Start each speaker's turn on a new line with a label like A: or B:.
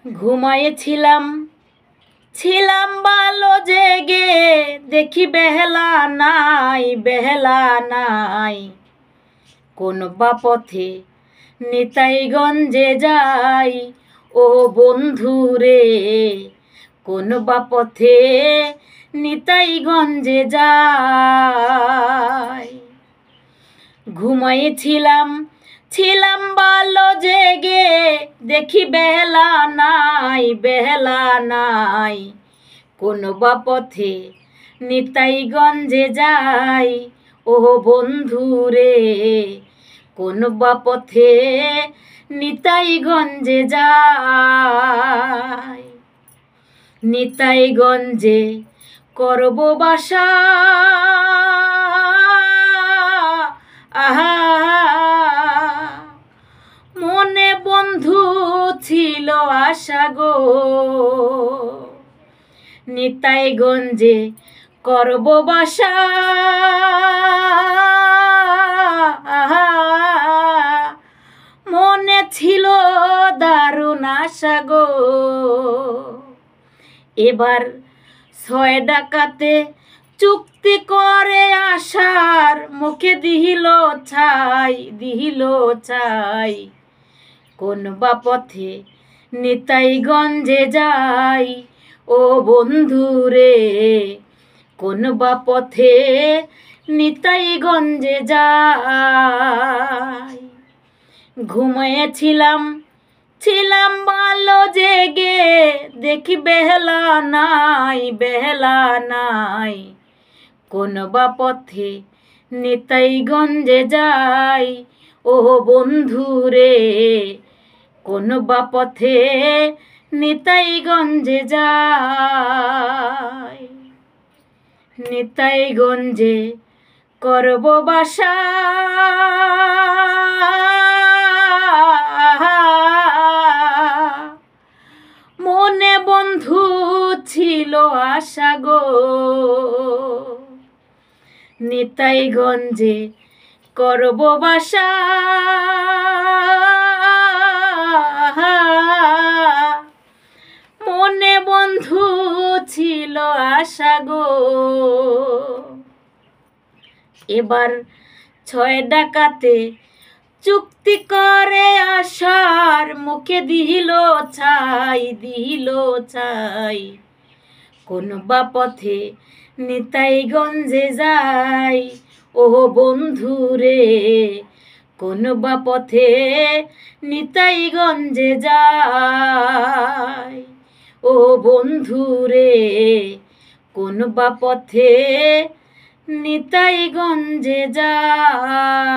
A: ঘুমাইছিলাম ছিলাম ভালো জেগে, দেখি বেহেলা নাই কোন বা পথে নিতাইগঞ্জে যাই। ও বন্ধু রে, কোন বা পথে নিতাইগঞ্জে যাই। ঘুমাইছিলাম ভালো জেগে, দেখি বেহেলা নাই কোন বা পথে নিতাইগঞ্জে যাই। ও বন্ধু রে, কোন বা পথে নিতাইগঞ্জে যাই। নিতাইগঞ্জে করব বাসা, আহা মনে বন্ধু ছিল আশা গো। নিতাইগঞ্জে করব বাসা, আহা মনে ছিল দারুণ আশা গো। এবার 6 ডাকাতে চুক্তি করে আসার, মুখে দিল ছাই কোন বা পথে নিতাইগঞ্জে যাই। ও বন্ধু রে, কোন বা পথে নিতাইগঞ্জে যাই। ঘুমিয়েছিলাম ভালো জেগে, দেখি বেহেলা নাই কোন বা পথে নিতাইগঞ্জে যাই। ও বন্ধু রে, কোন বা পথে নিতাইগঞ্জে যাই। নিতাইগঞ্জে করব বাসা, মনে বন্ধু ছিল আশা গো। নিতাইগঞ্জে করব বাসা, মনে বন্ধু ছিল আশা গো। এবার 6 ডাকাতে চুক্তি করে আসার, মুখে দিল ছাই কোন বা পথে নিতাইগঞ্জে যাই। ও বন্ধু রে, কোন বা পথে নিতাইগঞ্জে যাই। ও বন্ধু রে, কোন বা পথে নিতাইগঞ্জে যাই।